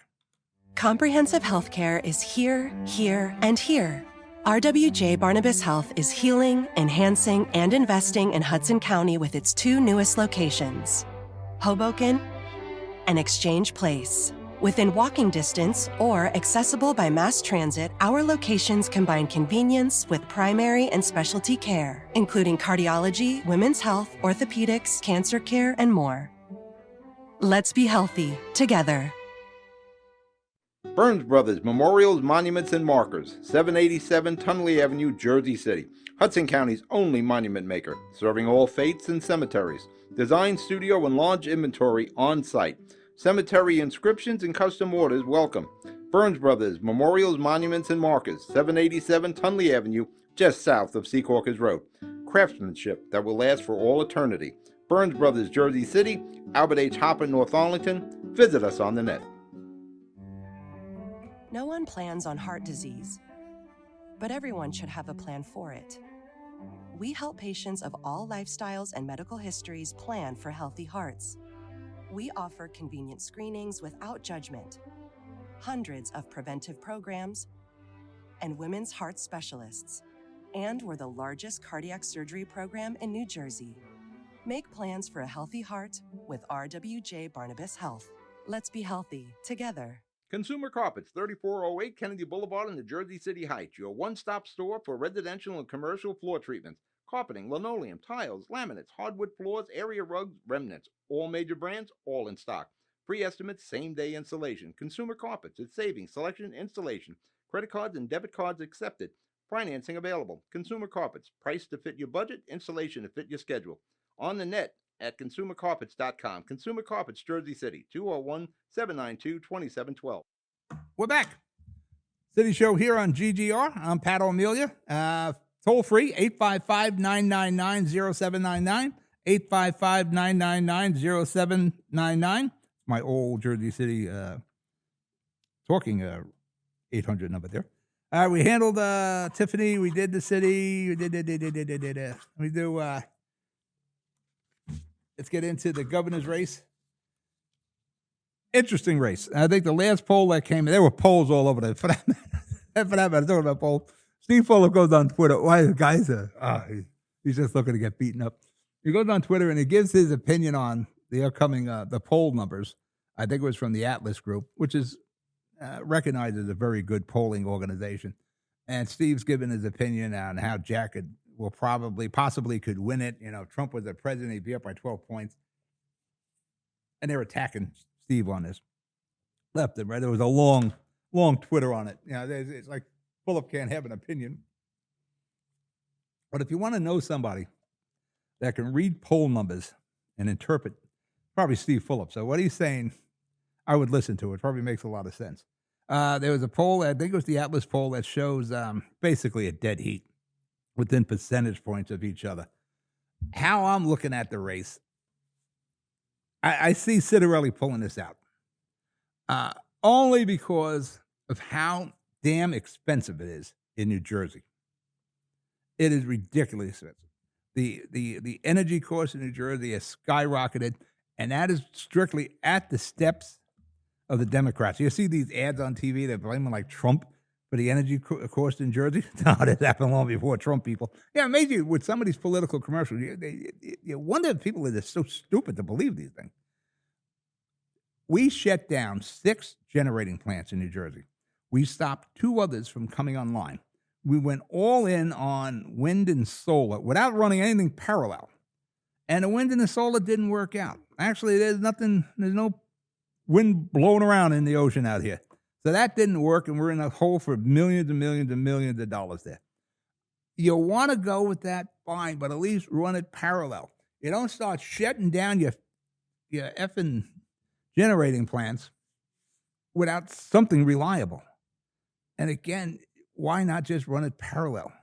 Comprehensive healthcare is here, here, and here. RWJ Barnabas Health is healing, enhancing, and investing in Hudson County with its 2 newest locations, Hoboken and Exchange Place. Within walking distance or accessible by mass transit, our locations combine convenience with primary and specialty care, including cardiology, women's health, orthopedics, cancer care, and more. Let's be healthy together. Burns Brothers Memorials, Monuments, and Markers, 787 Tunley Avenue, Jersey City. Hudson County's only monument maker, serving all faiths and cemeteries. Design, studio, and large inventory on site. Cemetery inscriptions and custom orders welcome. Burns Brothers Memorials, Monuments, and Markers, 787 Tunley Avenue, just south of Secaucus Road. Craftsmanship that will last for all eternity. Burns Brothers, Jersey City, Albert H. Hopper, North Arlington. Visit us on the net. No one plans on heart disease, but everyone should have a plan for it. We help patients of all lifestyles and medical histories plan for healthy hearts. We offer convenient screenings without judgment, hundreds of preventive programs, and women's heart specialists. And we're the largest cardiac surgery program in New Jersey. Make plans for a healthy heart with RWJ Barnabas Health. Let's be healthy together. Consumer Carpets, 3408 Kennedy Boulevard in the Jersey City Heights, your one-stop store for residential and commercial floor treatments, carpeting, linoleum, tiles, laminates, hardwood floors, area rugs, remnants, all major brands, all in stock. Free estimates, same-day installation. Consumer Carpets, it's savings, selection, installation. Credit cards and debit cards accepted. Financing available. Consumer Carpets, price to fit your budget, installation to fit your schedule. On the net at consumercarpets.com. Consumer Carpets, Jersey City, 201-792-2712. We're back. City Show here on GGR. I'm Pat O'Melia. Toll free, 855-999-0799. 855-999-0799. My old Jersey City talking 800 number there. We handled Tiffany. We did the city. We did. We do. Let's get into the governor's race. Interesting race. I think the last poll that came, there were polls all over the. For that matter, talking about polls. Steve Fuller goes on Twitter. Why the guys he's just looking to get beaten up. He goes on Twitter and he gives his opinion on the upcoming the poll numbers. I think it was from the Atlas Group, which is recognized as a very good polling organization. And Steve's given his opinion on how Jack possibly could win it. Trump was the president, he'd be up by 12 points. And they're attacking Steve on this. Left and right. There was a long Twitter on it. It's like Philip can't have an opinion. But if you want to know somebody that can read poll numbers and interpret, probably Steve Phillips. So what he's saying, I would listen to it. Probably makes a lot of sense. There was a poll, I think it was the Atlas poll, that shows basically a dead heat within percentage points of each other. How I'm looking at the race, I see Citarelli pulling this out. Only because of how damn expensive it is in New Jersey. It is ridiculously expensive. The energy cost in New Jersey has skyrocketed, and that is strictly at the steps of the Democrats. You see these ads on TV that blaming like Trump for the energy cost in Jersey? No, that happened long before Trump people. Yeah, maybe with some of these political commercials, you wonder if people are just so stupid to believe these things. We shut down 6 generating plants in New Jersey. We stopped 2 others from coming online. We went all in on wind and solar without running anything parallel. And the wind and the solar didn't work out. Actually, there's no wind blowing around in the ocean out here. So that didn't work, and we're in a hole for millions and millions and millions of dollars there. You want to go with that, fine, but at least run it parallel. You don't start shutting down your effing generating plants without something reliable. And again, why not just run it parallel?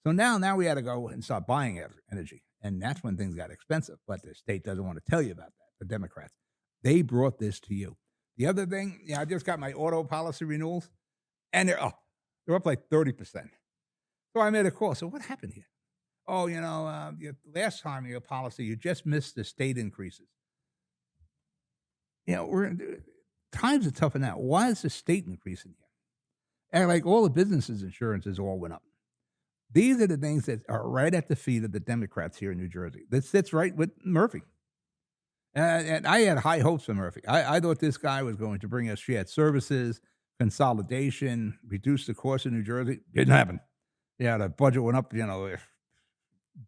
So now we had to go and start buying energy. And that's when things got expensive. But the state doesn't want to tell you about that, the Democrats. They brought this to you. The other thing, I just got my auto policy renewals, and they're up. They're up like 30%. So I made a call. So what happened here? Oh, last time your policy, you just missed the state increases. Times are tougher now. Why is the state increasing here? And like all the businesses' insurances all went up. These are the things that are right at the feet of the Democrats here in New Jersey. That sits right with Murphy. And I had high hopes for Murphy. I thought this guy was going to bring us shared services, consolidation, reduce the cost of New Jersey. Didn't happen. The budget went up,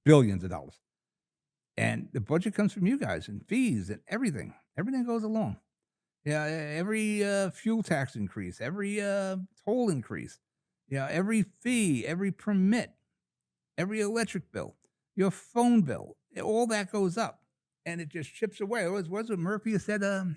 billions of dollars. And the budget comes from you guys and fees and everything. Everything goes along. Every fuel tax increase, every toll increase, every fee, every permit, every electric bill, your phone bill, all that goes up. And it just chips away. It was what Murphy said a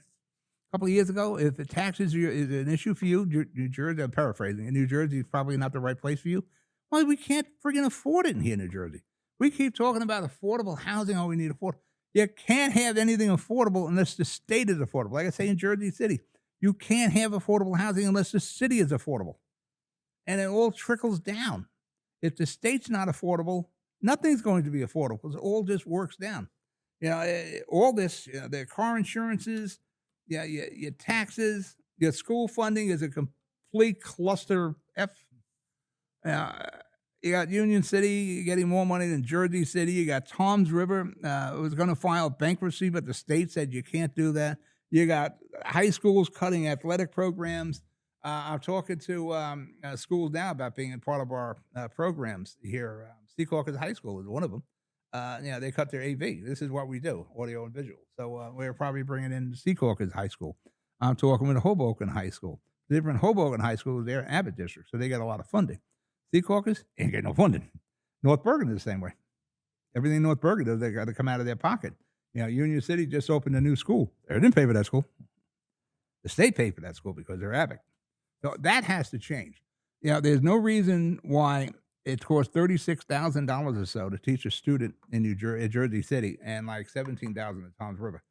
couple of years ago. If the taxes is an issue for you, New Jersey, I'm paraphrasing, and New Jersey is probably not the right place for you. Well, we can't friggin' afford it in here in New Jersey. We keep talking about affordable housing. Oh, we need affordable. You can't have anything affordable unless the state is affordable. Like I say in Jersey City, you can't have affordable housing unless the city is affordable. And it all trickles down. If the state's not affordable, nothing's going to be affordable because it all just works down. All this, the car insurances, your taxes, your school funding is a complete cluster F. You got Union City getting more money than Jersey City. You got Tom's River. It was going to file bankruptcy, but the state said you can't do that. You got high schools cutting athletic programs. I'm talking to schools now about being a part of our programs here. Secaucus High School is one of them. They cut their AV. This is what we do, audio and visual. So we're probably bringing in Secaucus High School. I'm talking with Hoboken High School. The different Hoboken High School is their Abbott district, so they get a lot of funding. Secaucus ain't getting no funding. North Bergen is the same way. Everything North Bergen does, they got to come out of their pocket. Union City just opened a new school. They didn't pay for that school. The state paid for that school because they're Abbott. So that has to change. There's no reason why it costs $36,000 or so to teach a student in Jersey City and like $17,000 at Tom's River.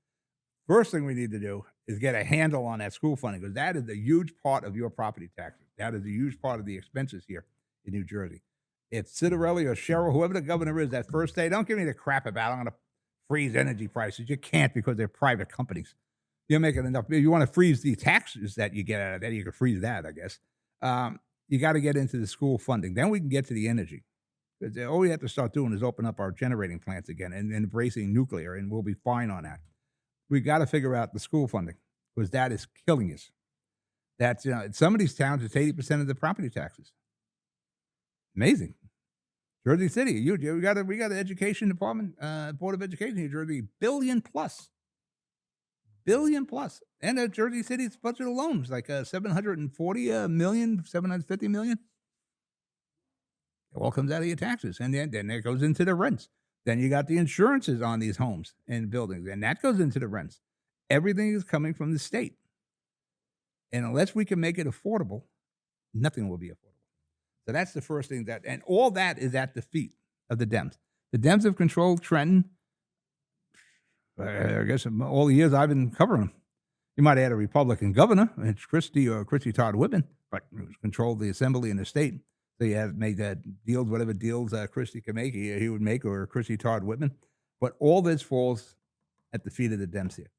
First thing we need to do is get a handle on that school funding because that is a huge part of your property taxes. That is a huge part of the expenses here in New Jersey. If Citarelli or Sherrill, whoever the governor is, that first day, don't give me the crap about I'm going to freeze energy prices. You can't because they're private companies. You're making enough. If you want to freeze the taxes that you get out of that, you can freeze that, I guess. You got to get into the school funding. Then we can get to the energy. Because all we have to start doing is open up our generating plants again and embracing nuclear, and we'll be fine on that. We got to figure out the school funding because that is killing us. That's, in some of these towns, it's 80% of the property taxes. Amazing. Jersey City, we got an education department, Board of Education in New Jersey, billion plus. And Jersey City's budget alone is like 740 million, 750 million. It all comes out of your taxes. And then it goes into the rents. Then you got the insurances on these homes and buildings, and that goes into the rents. Everything is coming from the state. And unless we can make it affordable, nothing will be affordable. So that's the first thing and all that is at the feet of the Dems. The Dems have controlled Trenton, I guess, all the years I've been covering them. You might add a Republican governor, it's Christie Todd Whitman, but controlled the assembly and the state. So you have made deals, whatever deals Christie can make, he would make, or Christie Todd Whitman. But all this falls at the feet of the Dems here.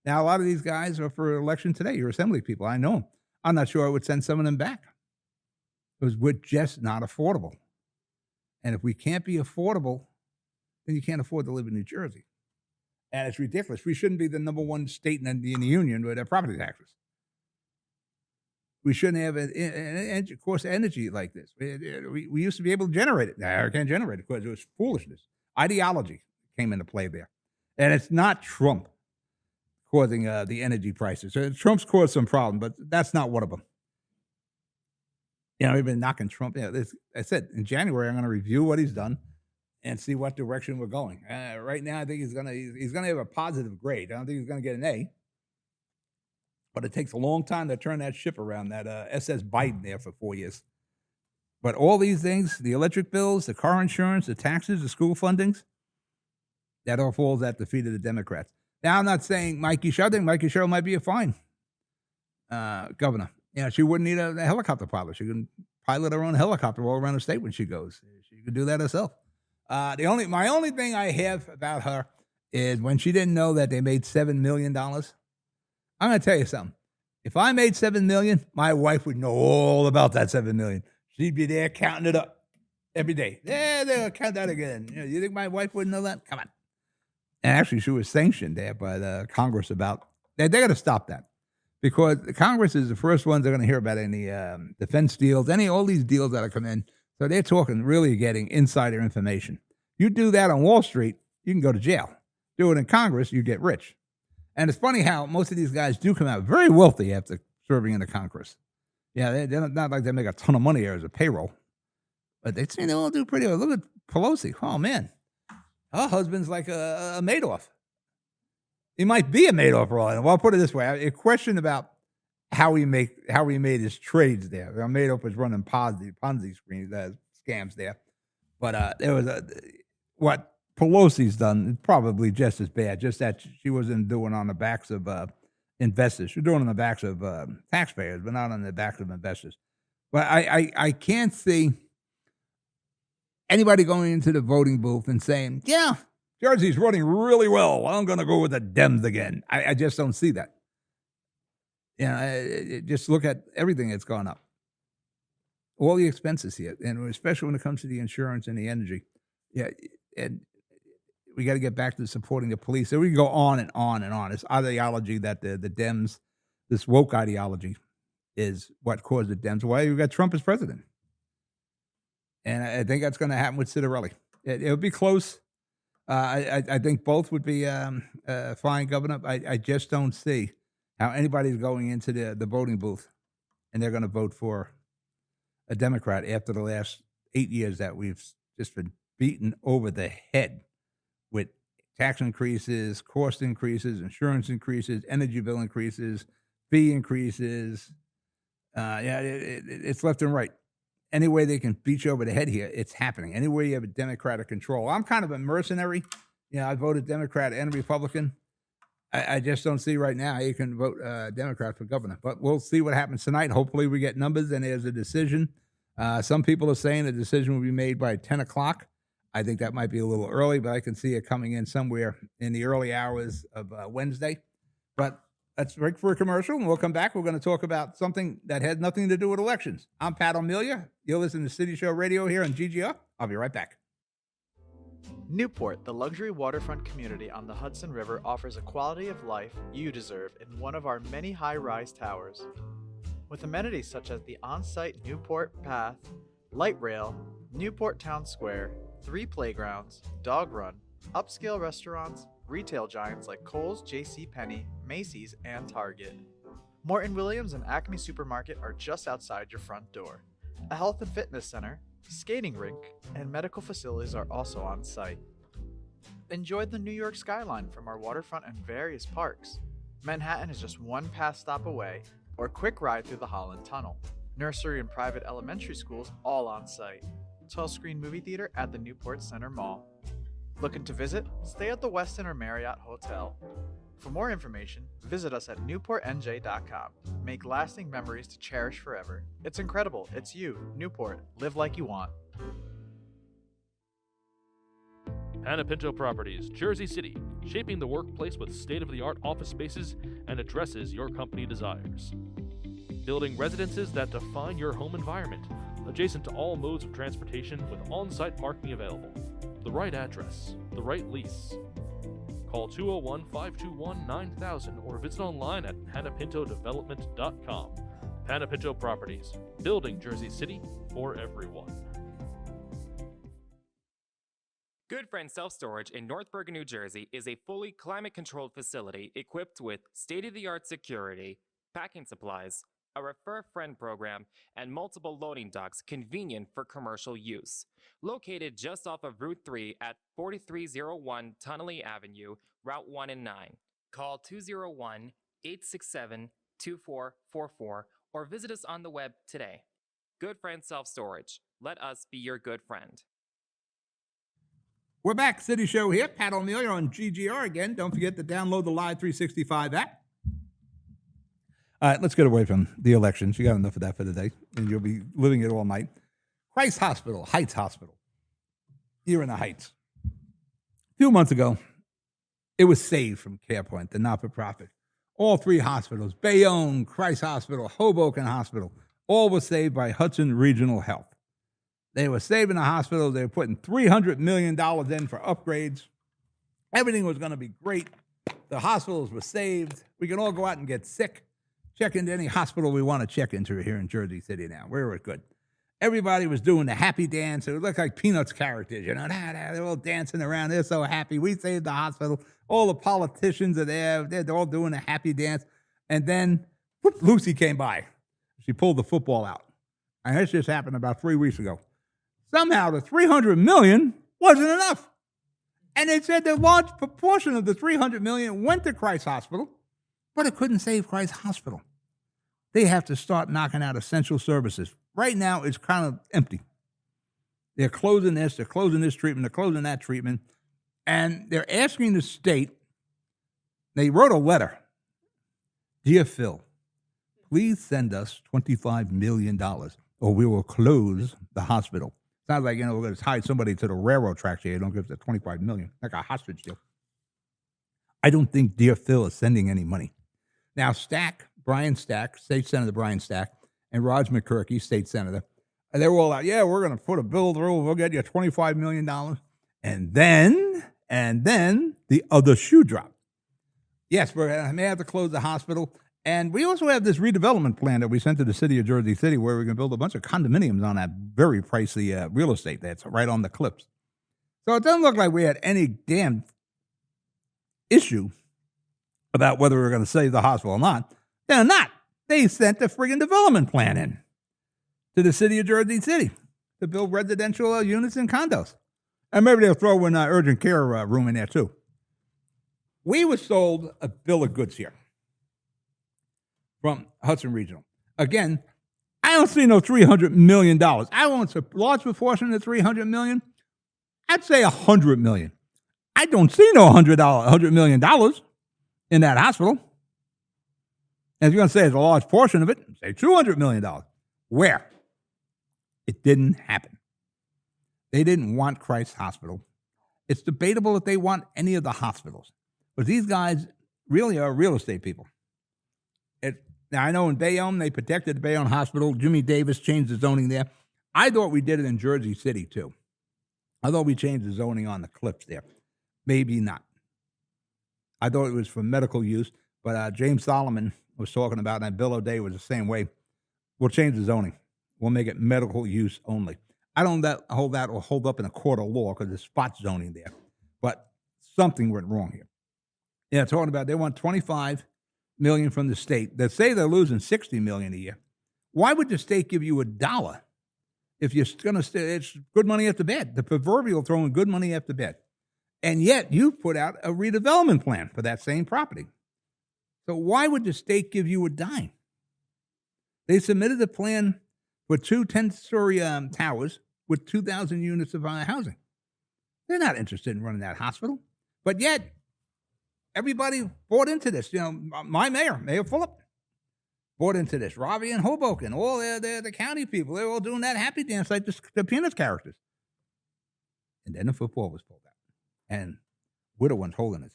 Now, a lot of these guys are for election today. You're assembly people. I know them. I'm not sure I would send some of them back because we're just not affordable. And if we can't be affordable, then you can't afford to live in New Jersey. And it's ridiculous. We shouldn't be the number one state in the union with our property taxes. We shouldn't have a cost of energy like this. We used to be able to generate it. Now I can't generate it because it was foolishness. Ideology came into play there. And it's not Trump causing the energy prices. So Trump's caused some problem, but that's not one of them. We've been knocking Trump. I said in January I'm going to review what he's done and see what direction we're going. Right now, I think he's going to have a positive grade. I don't think he's going to get an A, but it takes a long time to turn that ship around. That SS Biden there for 4 years. But all these things, the electric bills, the car insurance, the taxes, the school fundings, that all falls at the feet of the Democrats. Now, I'm not saying Mikey Sherrill. I think Mikey Sherrill might be a fine governor. She wouldn't need a helicopter pilot. She can pilot her own helicopter all around the state when she goes. She could do that herself. My only thing I have about her is when she didn't know that they made $7 million. I'm going to tell you something. If I made $7 million, my wife would know all about that $7 million. She'd be there counting it up every day. Yeah, they'll count that again. You think my wife wouldn't know that? Come on. And actually, she was sanctioned there by the Congress about they got to stop that because the Congress is the first ones they're going to hear about any defense deals, all these deals that have come in. So they're talking really getting insider information. You do that on Wall Street, you can go to jail. Do it in Congress, you get rich. And it's funny how most of these guys do come out very wealthy after serving in the Congress. Yeah, they're not like they make a ton of money there as a payroll, but they seem to all do pretty well. Look at Pelosi. Oh, man. Her husband's like a Madoff. He might be a Madoff, for all I know. Well, I'll put it this way: a question about how he made his trades there. Madoff was running Ponzi scams there, but there was what Pelosi's done probably just as bad. Just that she wasn't doing on the backs of investors. She's doing it on the backs of taxpayers, but not on the backs of investors. But I can't see anybody going into the voting booth and saying, yeah, Jersey's running really well. I'm going to go with the Dems again. I just don't see that. Just look at everything that's gone up. All the expenses here, and especially when it comes to the insurance and the energy. Yeah, and we got to get back to supporting the police. So we can go on and on and on. It's ideology that the Dems, this woke ideology, is what caused the Dems. Why you got Trump as president? And I think that's going to happen with Citarelli. It'll be close. I think both would be fine governor. I just don't see how anybody's going into the voting booth and they're going to vote for a Democrat after the last 8 years that we've just been beaten over the head with tax increases, cost increases, insurance increases, energy bill increases, fee increases. It's left and right. Any way they can beat you over the head here, it's happening. Any way you have a Democratic control. I'm kind of a mercenary. I voted Democrat and Republican. I just don't see right now how you can vote Democrat for governor. But we'll see what happens tonight. Hopefully we get numbers and there's a decision. Some people are saying the decision will be made by 10 o'clock. I think that might be a little early, but I can see it coming in somewhere in the early hours of Wednesday. But let's break for a commercial, and we'll come back. We're going to talk about something that has nothing to do with elections. I'm Pat O'Melia. You're listening to City Show Radio here on GGR. I'll be right back. Newport, the luxury waterfront community on the Hudson River, offers a quality of life you deserve in one of our many high-rise towers. with amenities such as the on-site Newport Path, light rail, Newport Town Square, 3 playgrounds, dog run, upscale restaurants, retail giants like Kohl's, JCPenney, Macy's, and Target. Morton Williams and Acme Supermarket are just outside your front door. A health and fitness center, skating rink, and medical facilities are also on site. Enjoy the New York skyline from our waterfront and various parks. Manhattan is just one pass stop away, or a quick ride through the Holland Tunnel. Nursery and private elementary schools all on site. 12-screen movie theater at the Newport Center Mall. Looking to visit? Stay at the Westin or Marriott Hotel. For more information, visit us at newportnj.com. Make lasting memories to cherish forever. It's incredible. It's you, Newport. Live like you want. Panapinto Properties, Jersey City, shaping the workplace with state-of-the-art office spaces and addresses your company desires. Building residences that define your home environment, adjacent to all modes of transportation with on-site parking available. The right address, the right lease. Call 201-521-9000 or visit online at panapintodevelopment.com. Panapinto Properties, building Jersey City for everyone. Good Friend Self Storage in North Bergen, New Jersey is a fully climate-controlled facility equipped with state-of-the-art security, packing supplies, a Refer Friend program, and multiple loading docks convenient for commercial use. Located just off of Route 3 at 4301 Tunnelly Avenue, Route 1 and 9. Call 201-867-2444 or visit us on the web today. Good Friend Self Storage. Let us be your good friend. We're back. City Show here. Pat O'Meara on GGR again. Don't forget to download the Live 365 app. All right, let's get away from the elections. You got enough of that for today, and you'll be living it all night. Christ Hospital, Heights Hospital, here in the Heights. A few months ago, it was saved from CarePoint, the not-for-profit. All 3 hospitals, Bayonne, Christ Hospital, Hoboken Hospital, all were saved by Hudson Regional Health. They were saving the hospitals. They were putting $300 million in for upgrades. Everything was going to be great. The hospitals were saved. We can all go out and get sick. Check into any hospital we want to check into here in Jersey City now. We're good. Everybody was doing the happy dance. It looked like Peanuts characters, you know. They're all dancing around. They're so happy. We saved the hospital. All the politicians are there. They're all doing a happy dance. And then whoop, Lucy came by. She pulled the football out. And this just happened about 3 weeks ago. Somehow the $300 million wasn't enough. And they said the large proportion of the $300 million went to Christ Hospital, but it couldn't save Christ Hospital. They have to start knocking out essential services. Right now, it's kind of empty. They're closing this treatment, they're closing that treatment, and they're asking the state, they wrote a letter. Dear Phil, please send us $25 million or we will close the hospital. Sounds like, we're going to tie somebody to the railroad tracks here. You don't give us the $25 million, like a hostage deal. I don't think Dear Phil is sending any money. Now, Brian Stack, State Senator Brian Stack, and Raj McCurkey, State Senator, they were all out, we're going to put a bill through. We'll get you $25 million. And then the other shoe dropped. Yes, we may have to close the hospital. And we also have this redevelopment plan that we sent to the city of Jersey City where we're going to build a bunch of condominiums on that very pricey real estate that's right on the cliffs. So it doesn't look like we had any damn issue about whether we're going to save the hospital or not. They're not. They sent the friggin' development plan in to the city of Jersey City to build residential units and condos. And maybe they'll throw in an urgent care room in there too. We were sold a bill of goods here from Hudson Regional. Again, I don't see no $300 million. I want a large proportion of the $300 million. I'd say $100 million. I don't see no $100 million in that hospital. And if you're going to say it's a large portion of it, say $200 million. Where? It didn't happen. They didn't want Christ Hospital. It's debatable if they want any of the hospitals. But these guys really are real estate people. Now, I know in Bayonne, they protected the Bayonne Hospital. Jimmy Davis changed the zoning there. I thought we did it in Jersey City, too. I thought we changed the zoning on the cliffs there. Maybe not. I thought it was for medical use, but James Solomon was talking about, and Bill O'Day was the same way. We'll change the zoning. We'll make it medical use only. I don't know that will hold up in a court of law because there's spot zoning there. But something went wrong here. Yeah, talking about they want $25 million from the state. They say they're losing $60 million a year. Why would the state give you $1 if you're going to stay? It's good money after bed. The proverbial throwing good money after bed. And yet you put out a redevelopment plan for that same property. So why would the state give you a dime? They submitted a plan for 2 10-story towers with 2,000 units of housing. They're not interested in running that hospital. But yet, everybody bought into this. You know, my mayor, Mayor Fulop, bought into this. Ravi and Hoboken, all the county people, they're all doing that happy dance like the Peanuts characters. And then the football was pulled out. And we're the ones holding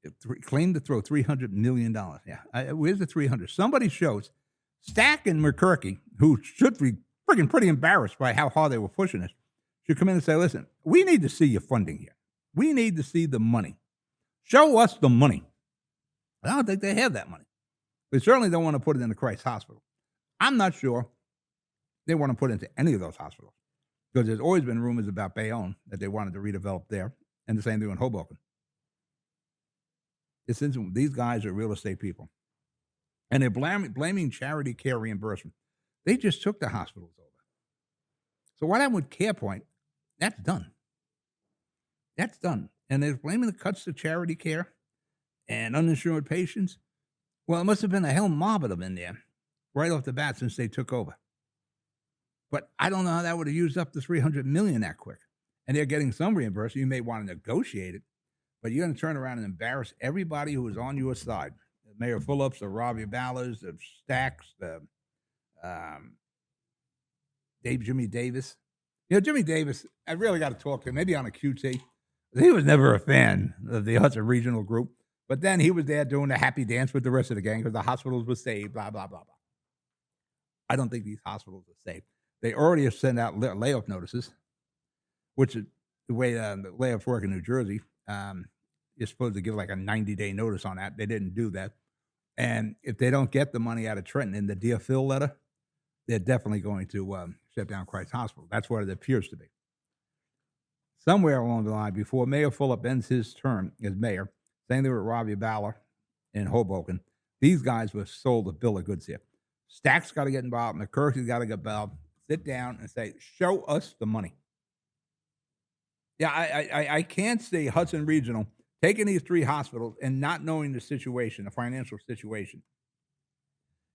it. Claimed to throw $300 million. Yeah, where's the 300? Somebody shows Stack and McCurkey, who should be freaking pretty embarrassed by how hard they were pushing this, should come in and say, listen, we need to see your funding here. We need to see the money. Show us the money. I don't think they have that money. They certainly don't want to put it in the Christ Hospital. I'm not sure they want to put it into any of those hospitals because there's always been rumors about Bayonne that they wanted to redevelop there, and the same thing in Hoboken. These guys are real estate people. And they're blaming charity care reimbursement. They just took the hospitals over. So what happened with CarePoint, that's done. That's done. And they're blaming the cuts to charity care and uninsured patients. Well, it must have been a hell mob of them in there right off the bat since they took over. But I don't know how that would have used up the $300 million that quick. And they're getting some reimbursement. You may want to negotiate it, but you're going to turn around and embarrass everybody who is on your side. Mayor Phillips, the Robbie Ballers, the Stacks, the Jimmy Davis. You know, Jimmy Davis, I really got to talk to him, maybe on a QT. He was never a fan of the Hudson Regional Group, but then he was there doing the happy dance with the rest of the gang because the hospitals were saved, blah, blah, blah, blah. I don't think these hospitals are saved. They already have sent out layoff notices, which is the way the layoffs work in New Jersey. You're supposed to give like a 90-day notice on that. They didn't do that. And if they don't get the money out of Trenton in the Dear Phil letter, they're definitely going to shut down Christ Hospital. That's what it appears to be. Somewhere along the line, before Mayor Fulop ends his term as mayor, same thing with Robbie Baller in Hoboken, these guys were sold a bill of goods here. Stack's got to get involved. McCurkey's got to get involved. Sit down and say, show us the money. Yeah, I can't see Hudson Regional taking these 3 hospitals and not knowing the situation, the financial situation.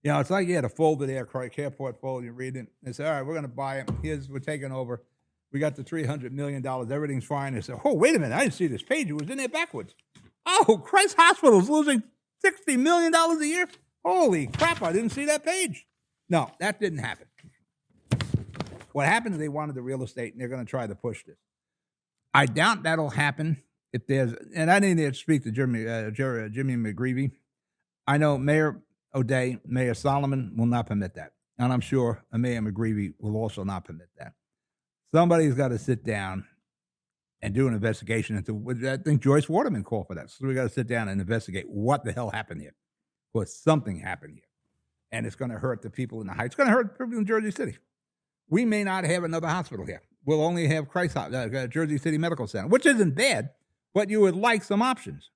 You know, it's like you had a folder there, care portfolio, you read it, and say, all right, we're going to buy it. We're taking over. We got the $300 million. Everything's fine. They say, oh, wait a minute. I didn't see this page. It was in there backwards. Oh, Christ Hospital's losing $60 million a year? Holy crap, I didn't see that page. No, that didn't happen. What happened is they wanted the real estate, and they're going to try to push this. I doubt that'll happen. If there's, and I didn't speak to Jimmy McGreevy. I know Mayor O'Day, Mayor Solomon will not permit that. And I'm sure Mayor McGreevy will also not permit that. Somebody's got to sit down and do an investigation into, I think Joyce Waterman called for that. So we got to sit down and investigate what the hell happened here. Because something happened here. And it's going to hurt the people in the Heights. It's going to hurt people in Jersey City. We may not have another hospital here. We'll only have Jersey City Medical Center, which isn't bad. But you would like some options.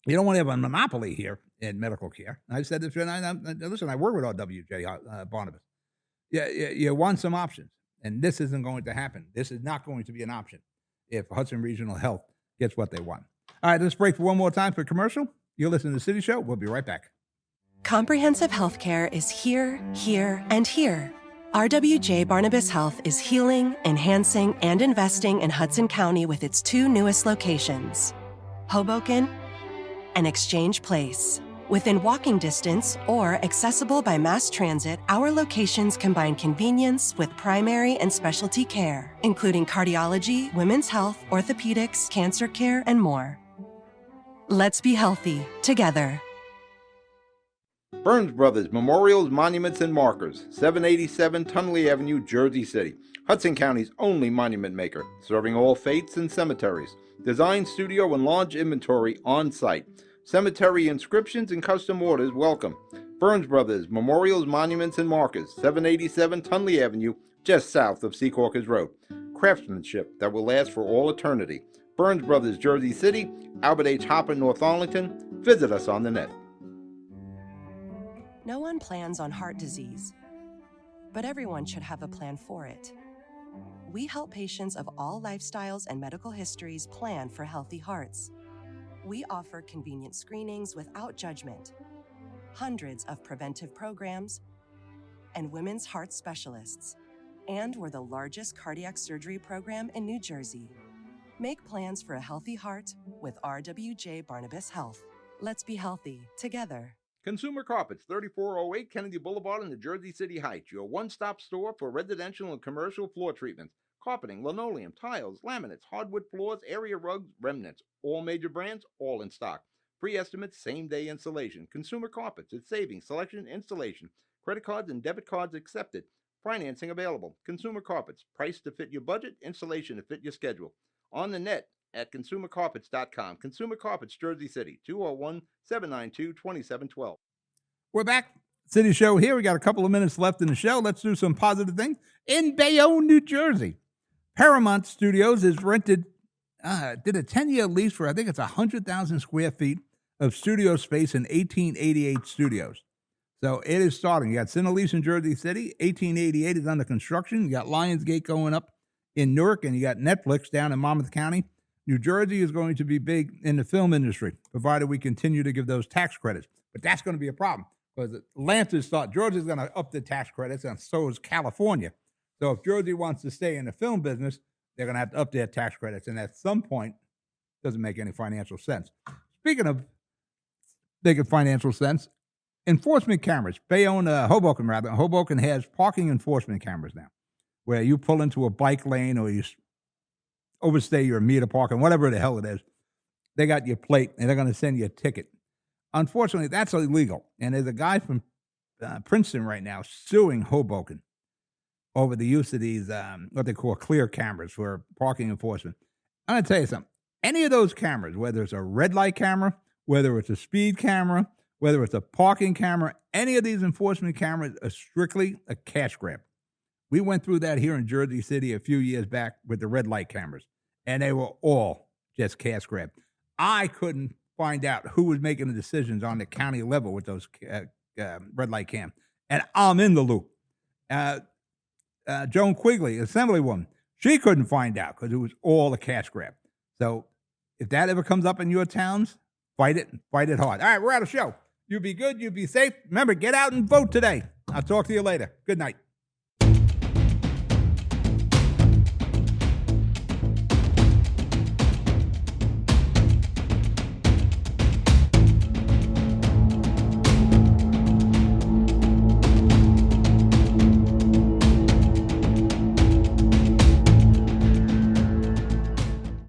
You don't want to have a monopoly here in medical care. I said this, listen, I work with RWJ Barnabas. You want some options, and this isn't going to happen. This is not going to be an option if Hudson Regional Health gets what they want. All right, let's break for one more time for commercial. You're listening to The City Show. We'll be right back. Comprehensive healthcare is here, here, and here. RWJ Barnabas Health is healing, enhancing, and investing in Hudson County with its 2 newest locations, Hoboken and Exchange Place. Within walking distance or accessible by mass transit, our locations combine convenience with primary and specialty care, including cardiology, women's health, orthopedics, cancer care, and more. Let's be healthy together. Burns Brothers Memorials, Monuments, and Markers, 787 Tunley Avenue, Jersey City. Hudson County's only monument maker, serving all faiths and cemeteries. Design, studio, and large inventory on site. Cemetery inscriptions and custom orders welcome. Burns Brothers Memorials, Monuments, and Markers, 787 Tunley Avenue, just south of Secaucus Road. Craftsmanship that will last for all eternity. Burns Brothers, Jersey City, Albert H. Hopper, North Arlington. Visit us on the net. No one plans on heart disease, but everyone should have a plan for it. We help patients of all lifestyles and medical histories plan for healthy hearts. We offer convenient screenings without judgment, hundreds of preventive programs, and women's heart specialists. And we're the largest cardiac surgery program in New Jersey. Make plans for a healthy heart with RWJ Barnabas Health. Let's be healthy together. Consumer Carpets, 3408 Kennedy Boulevard in the Jersey City Heights, your one-stop store for residential and commercial floor treatments, carpeting, linoleum, tiles, laminates, hardwood floors, area rugs, remnants, all major brands, all in stock. Free estimates, same-day installation. Consumer Carpets, it's savings, selection, installation. Credit cards and debit cards accepted. Financing available. Consumer Carpets, price to fit your budget, installation to fit your schedule. On the net at consumercarpets.com. Consumer Carpets, Jersey City, 201-792-2712. We're back. City Show here. We got a couple of minutes left in the show. Let's do some positive things. In Bayonne, New Jersey, Paramount Studios is rented, did a 10-year lease for, I think it's 100,000 square feet of studio space in 1888 studios. So it is starting. You got Cinelease in Jersey City. 1888 is under construction. You got Lionsgate going up in Newark, and you got Netflix down in Monmouth County. New Jersey is going to be big in the film industry, provided we continue to give those tax credits. But that's going to be a problem because Atlanta's thought Georgia's going to up the tax credits, and so is California. So if Jersey wants to stay in the film business, they're going to have to up their tax credits. And at some point, it doesn't make any financial sense. Speaking of making financial sense, enforcement cameras. Hoboken has parking enforcement cameras now, where you pull into a bike lane or you overstay your meter parking, whatever the hell it is. They got your plate, and they're going to send you a ticket. Unfortunately, that's illegal. And there's a guy from Princeton right now suing Hoboken over the use of these, what they call clear cameras for parking enforcement. I'm going to tell you something. Any of those cameras, whether it's a red light camera, whether it's a speed camera, whether it's a parking camera, any of these enforcement cameras are strictly a cash grab. We went through that here in Jersey City a few years back with the red light cameras, and they were all just cash grab. I couldn't find out who was making the decisions on the county level with those red light cam, and I'm in the loop. Joan Quigley, Assemblywoman, she couldn't find out because it was all a cash grab. So if that ever comes up in your towns, fight it hard. All right, we're out of show. You be good, you be safe. Remember, get out and vote today. I'll talk to you later. Good night.